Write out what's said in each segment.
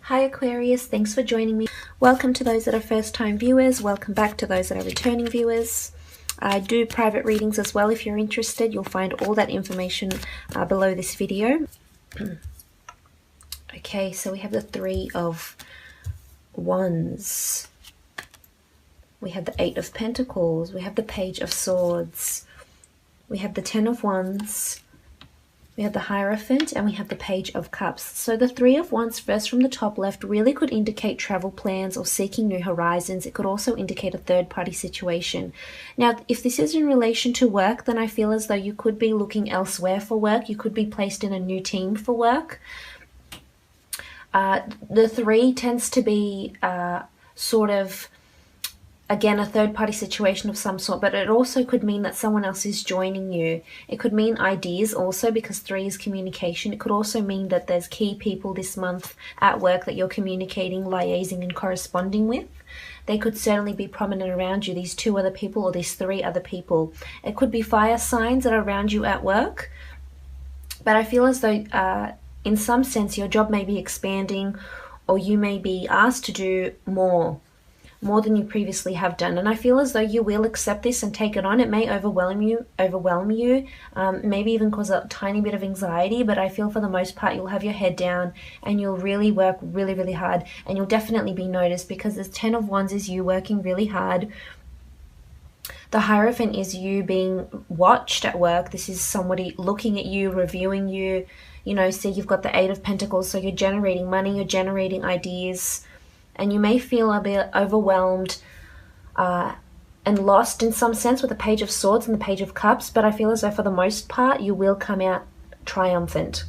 Hi Aquarius, thanks for joining me. Welcome to those that are first time viewers. Welcome back to those that are returning viewers. I do private readings as well. If you're interested, you'll find all that information below this video. Okay, so we have the Three of Wands. We have the Eight of Pentacles. We have the Page of Swords. We have the Ten of Wands. We have the Hierophant, and we have the Page of Cups. So the Three of Wands, first from the top left, really could indicate travel plans or seeking new horizons. It could also indicate a third-party situation. Now, if this is in relation to work, then I feel as though you could be looking elsewhere for work. You could be placed in a new team for work. The Three tends to be sort of, again, a third-party situation of some sort, but it also could mean that someone else is joining you. It could mean ideas also, because Three is communication. It could also mean that there's key people this month at work that you're communicating, liaising, and corresponding with. They could certainly be prominent around you, these two other people or these three other people. It could be fire signs that are around you at work, but I feel as though in some sense your job may be expanding, or you may be asked to do more than you previously have done, and I feel as though you will accept this and take it on. It may overwhelm you, maybe even cause a tiny bit of anxiety, but I feel for the most part you'll have your head down and you'll really work really hard, and you'll definitely be noticed, because the Ten of Wands is you working really hard. The Hierophant is you being watched at work. This is somebody looking at you, reviewing you. You know, see, you've got the Eight of Pentacles, so you're generating money, you're generating ideas, and you may feel a bit overwhelmed and lost in some sense with the Page of Swords and the Page of Cups, but I feel as though for the most part you will come out triumphant.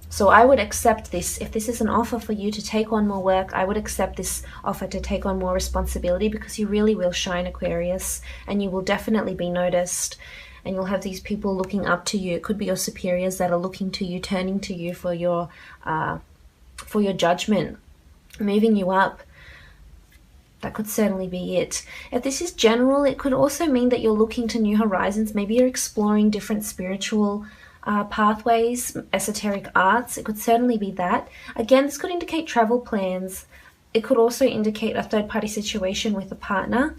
So I would accept this. If this is an offer for you to take on more work, I would accept this offer to take on more responsibility, because you really will shine, Aquarius, and you will definitely be noticed, and you'll have these people looking up to you. It could be your superiors that are looking to you, turning to you for your judgment, moving you up. That could certainly be it. If this is general, it could also mean that you're looking to new horizons. Maybe you're exploring different spiritual pathways, esoteric arts. It could certainly be that. Again, this could indicate travel plans. It could also indicate a third-party situation with a partner.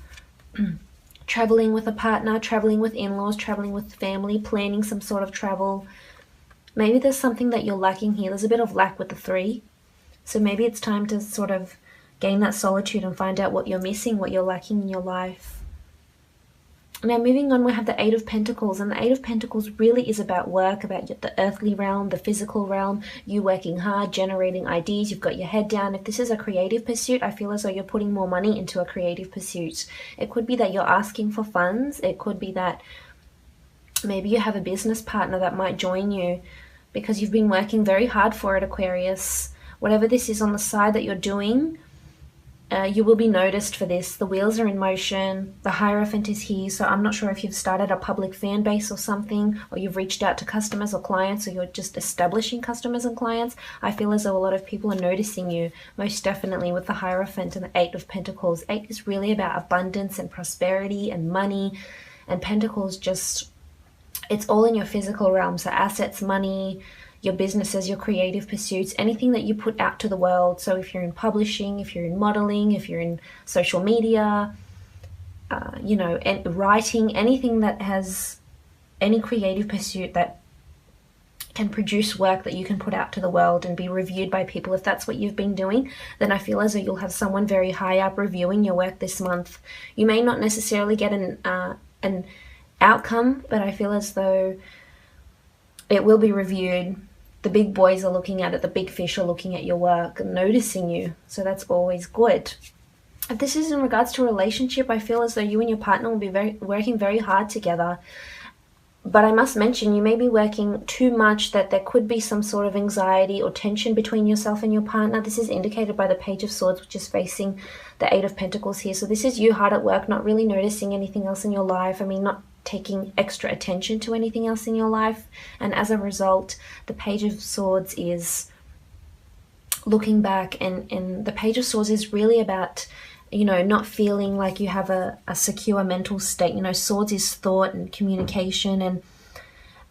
Traveling with a partner, traveling with in-laws, traveling with family, planning some sort of travel. Maybe there's something that you're lacking here. There's a bit of lack with the Three. So maybe it's time to sort of gain that solitude and find out what you're missing, what you're lacking in your life. Now, moving on, we have the Eight of Pentacles, and the Eight of Pentacles really is about work, about the earthly realm, the physical realm, you working hard, generating ideas, you've got your head down. If this is a creative pursuit, I feel as though you're putting more money into a creative pursuit. It could be that you're asking for funds. It could be that maybe you have a business partner that might join you because you've been working very hard for it, Aquarius. Whatever this is on the side that you're doing, you will be noticed for this. The wheels are in motion. The Hierophant is here. So I'm not sure if you've started a public fan base or something, or you've reached out to customers or clients, or you're just establishing customers and clients. I feel as though a lot of people are noticing you, most definitely, with the Hierophant and the Eight of Pentacles. Eight is really about abundance and prosperity and money, and Pentacles just, it's all in your physical realm. So assets, money, your businesses, your creative pursuits, anything that you put out to the world. So if you're in publishing, if you're in modeling, if you're in social media, you know, and writing, anything that has any creative pursuit that can produce work that you can put out to the world and be reviewed by people. If that's what you've been doing, then I feel as though you'll have someone very high up reviewing your work this month. You may not necessarily get an outcome, but I feel as though it will be reviewed. The big boys are looking at it. The big fish are looking at your work and noticing you. So that's always good. If this is in regards to a relationship, I feel as though you and your partner will be working very hard together. But I must mention, you may be working too much, that there could be some sort of anxiety or tension between yourself and your partner. This is indicated by the Page of Swords, which is facing the Eight of Pentacles here. So this is you hard at work, not really noticing anything else in your life. I mean, not taking extra attention to anything else in your life. And as a result, the Page of Swords is looking back, and the Page of Swords is really about, you know, not feeling like you have a secure mental state. You know, Swords is thought and communication, and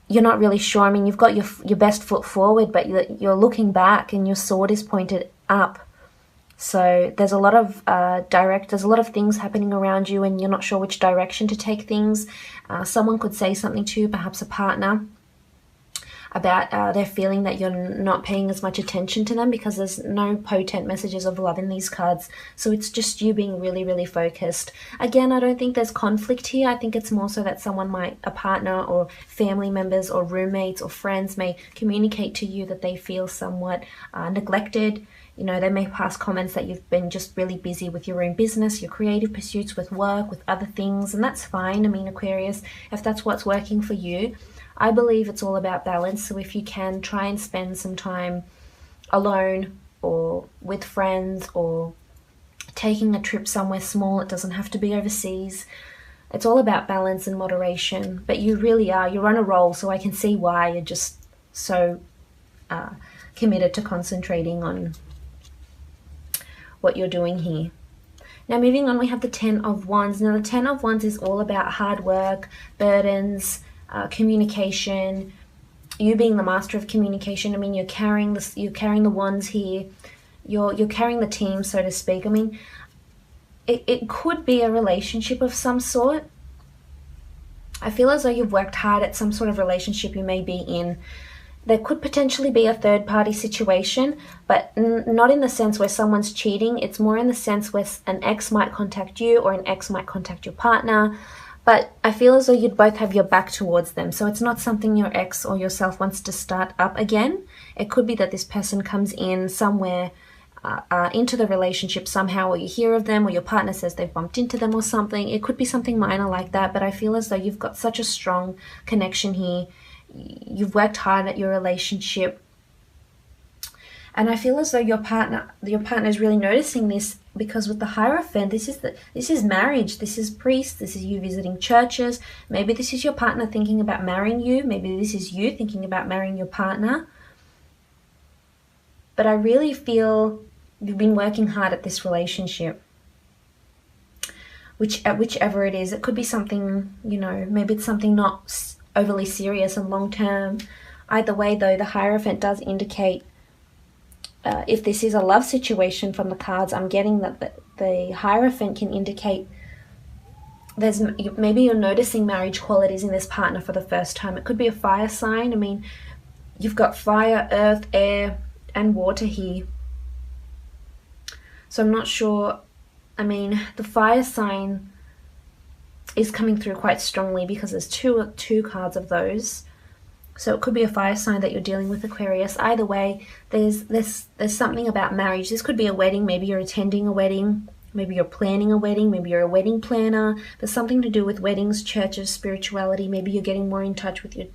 you're not really sure. I mean, you've got your best foot forward, but you're looking back and your sword is pointed up. So there's a lot of there's a lot of things happening around you and you're not sure which direction to take things. Someone could say something to you, perhaps a partner, about their feeling that you're not paying as much attention to them, because there's no potent messages of love in these cards. So it's just you being really, really focused. Again, I don't think there's conflict here. I think it's more so that someone might, a partner or family members or roommates or friends, may communicate to you that they feel somewhat neglected. You know, they may pass comments that you've been just really busy with your own business, your creative pursuits, with work, with other things, and that's fine. I mean, Aquarius, if that's what's working for you. I believe it's all about balance, so if you can, try and spend some time alone or with friends or taking a trip somewhere small. It doesn't have to be overseas. It's all about balance and moderation, but you really are, you're on a roll, so I can see why you're just so committed to concentrating on what you're doing here. Now moving on, we have the Ten of Wands. Now the Ten of Wands is all about hard work, burdens, communication, you being the master of communication. I mean, you're carrying the wands here. You're carrying the team, so to speak. I mean, it could be a relationship of some sort. I feel as though you've worked hard at some sort of relationship you may be in. There could potentially be a third-party situation, but not in the sense where someone's cheating. It's more in the sense where an ex might contact you or an ex might contact your partner. But I feel as though you'd both have your back towards them. So it's not something your ex or yourself wants to start up again. It could be that this person comes in somewhere into the relationship somehow, or you hear of them, or your partner says they've bumped into them or something. It could be something minor like that, but I feel as though you've got such a strong connection here. You've worked hard at your relationship. And I feel as though your partner is really noticing this, because with the Hierophant, this is marriage, this is priests, this is you visiting churches. Maybe this is your partner thinking about marrying you. Maybe this is you thinking about marrying your partner. But I really feel you've been working hard at this relationship. Whichever it is, it could be something, you know, maybe it's something not overly serious and long term. Either way, though, the Hierophant does indicate, if this is a love situation from the cards, I'm getting that the Hierophant can indicate maybe you're noticing marriage qualities in this partner for the first time. It could be a fire sign. I mean, you've got fire, earth, air, and water here. So I'm not sure. I mean, the fire sign is coming through quite strongly because there's two cards of those. So it could be a fire sign that you're dealing with, Aquarius. Either way, there's something about marriage. This could be a wedding. Maybe you're attending a wedding. Maybe you're planning a wedding. Maybe you're a wedding planner. There's something to do with weddings, churches, spirituality. Maybe you're getting more in touch with your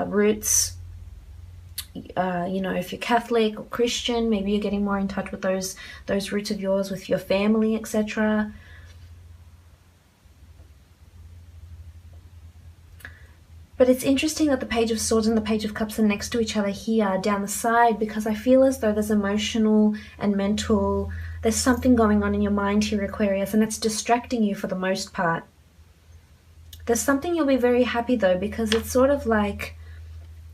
roots. You know, if you're Catholic or Christian, maybe you're getting more in touch with those roots of yours, with your family, etc. But it's interesting that the Page of Swords and the Page of Cups are next to each other here down the side, because I feel as though there's emotional and mental, there's something going on in your mind here, Aquarius, and it's distracting you for the most part. There's something you'll be very happy though, because it's sort of like,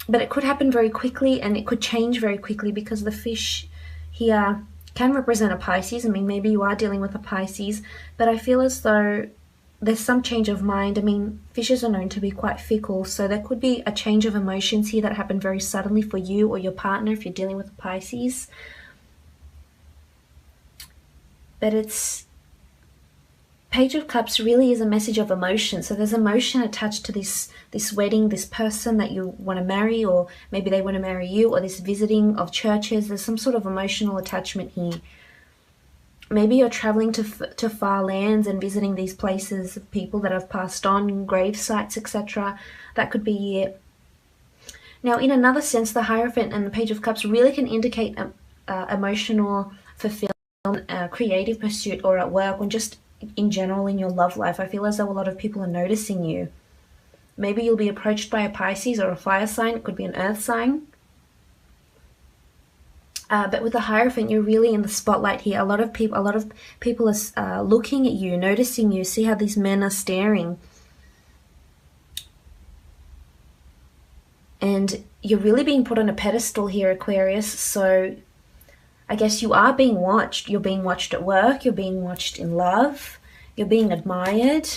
but it could happen very quickly and it could change very quickly, because the fish here can represent a Pisces. I mean, maybe you are dealing with a Pisces, but I feel as though there's some change of mind. I mean, fishes are known to be quite fickle, so there could be a change of emotions here that happen very suddenly for you or your partner if you're dealing with a Pisces. But it's Page of Cups really is a message of emotion. So there's emotion attached to this wedding, this person that you want to marry, or maybe they want to marry you, or this visiting of churches. There's some sort of emotional attachment here. Maybe you're traveling to far lands and visiting these places of people that have passed on, grave sites, etc. That could be it. Now, in another sense, the Hierophant and the Page of Cups really can indicate emotional fulfillment, creative pursuit, or at work, or just in general in your love life. I feel as though a lot of people are noticing you. Maybe you'll be approached by a Pisces or a fire sign. It could be an earth sign. But with the Hierophant, you're really in the spotlight here. A lot of people are looking at you, noticing you. See how these men are staring. And you're really being put on a pedestal here, Aquarius. So I guess you are being watched. You're being watched at work. You're being watched in love. You're being admired.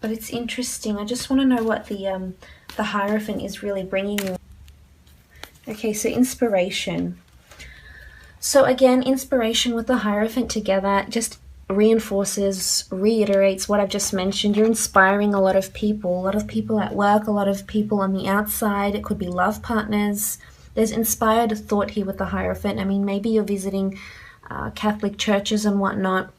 But it's interesting. I just want to know what the Hierophant is really bringing you. Okay, so inspiration. So again, inspiration with the Hierophant together just reinforces, reiterates what I've just mentioned. You're inspiring a lot of people at work, a lot of people on the outside. It could be love partners. There's inspired thought here with the Hierophant. I mean, maybe you're visiting Catholic churches and whatnot,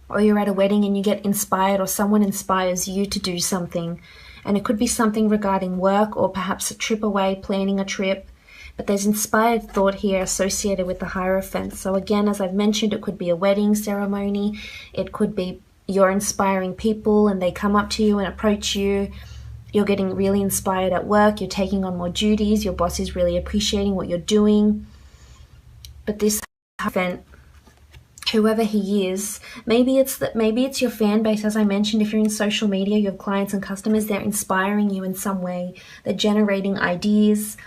or you're at a wedding and you get inspired, or someone inspires you to do something. And it could be something regarding work, or perhaps a trip away, planning a trip. But there's inspired thought here associated with the Hierophant. So again, as I've mentioned, it could be a wedding ceremony. It could be you're inspiring people and they come up to you and approach you. You're getting really inspired at work. You're taking on more duties. Your boss is really appreciating what you're doing. But this Hierophant, whoever he is, maybe it's your fan base. As I mentioned, if you're in social media, you have clients and customers, they're inspiring you in some way. They're generating ideas.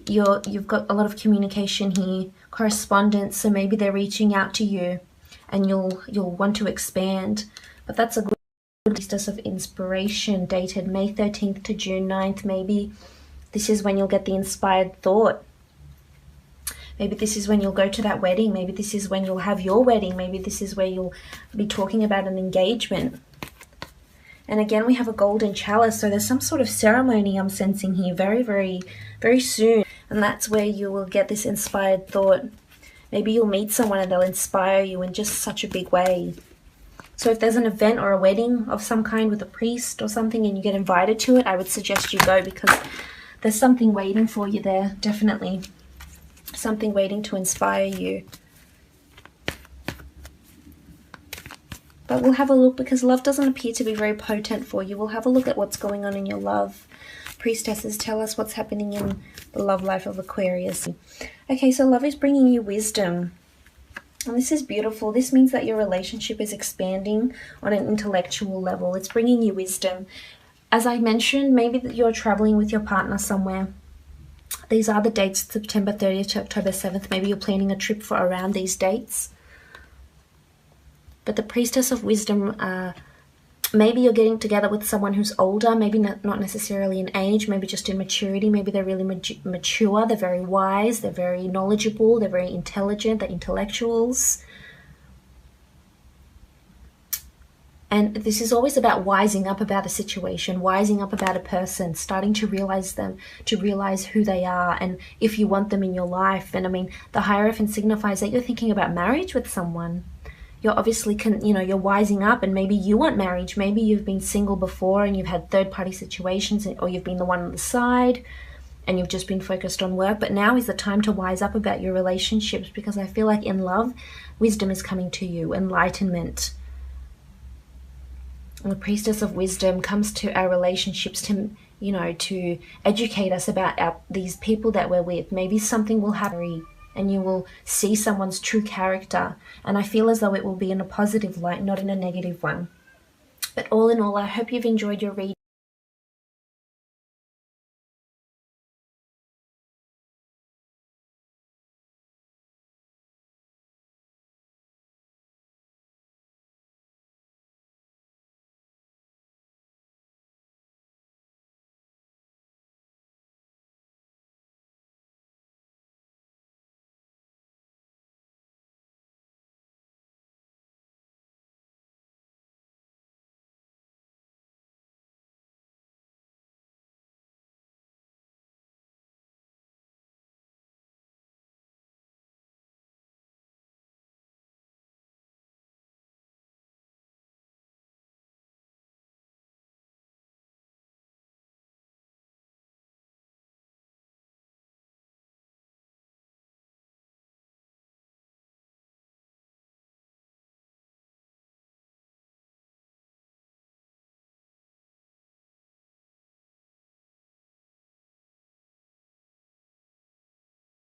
You've got a lot of communication here, correspondence, so maybe they're reaching out to you and you'll want to expand. But that's a good Priestess of Inspiration, dated May 13th to June 9th. Maybe this is when you'll get the inspired thought. Maybe this is when you'll go to that wedding. Maybe this is when you'll have your wedding. Maybe this is where you'll be talking about an engagement. And again, we have a golden chalice. So there's some sort of ceremony I'm sensing here very, very, very soon. And that's where you will get this inspired thought. Maybe you'll meet someone and they'll inspire you in just such a big way. So if there's an event or a wedding of some kind with a priest or something and you get invited to it, I would suggest you go, because there's something waiting for you there, definitely. Something waiting to inspire you. But we'll have a look, because love doesn't appear to be very potent for you. We'll have a look at what's going on in your love. Priestesses, tell us what's happening in the love life of Aquarius. Okay, so love is bringing you wisdom. And this is beautiful. This means that your relationship is expanding on an intellectual level. It's bringing you wisdom. As I mentioned, maybe that you're traveling with your partner somewhere. These are the dates, September 30th to October 7th. Maybe you're planning a trip for around these dates. But the Priestess of Wisdom, maybe you're getting together with someone who's older, maybe not necessarily in age, maybe just in maturity. Maybe they're really mature, they're very wise, they're very knowledgeable, they're very intelligent, they're intellectuals. And this is always about wising up about a situation, wising up about a person, starting to realize them, to realize who they are, and if you want them in your life. And I mean, the Hierophant signifies that you're thinking about marriage with someone. You're obviously, you're wising up, and maybe you want marriage. Maybe you've been single before and you've had third-party situations, or you've been the one on the side and you've just been focused on work. But now is the time to wise up about your relationships, because I feel like in love, wisdom is coming to you, enlightenment. And the Priestess of Wisdom comes to our relationships to, to educate us about these people that we're with. Maybe something will happen and you will see someone's true character. And I feel as though it will be in a positive light, not in a negative one. But all in all, I hope you've enjoyed your reading.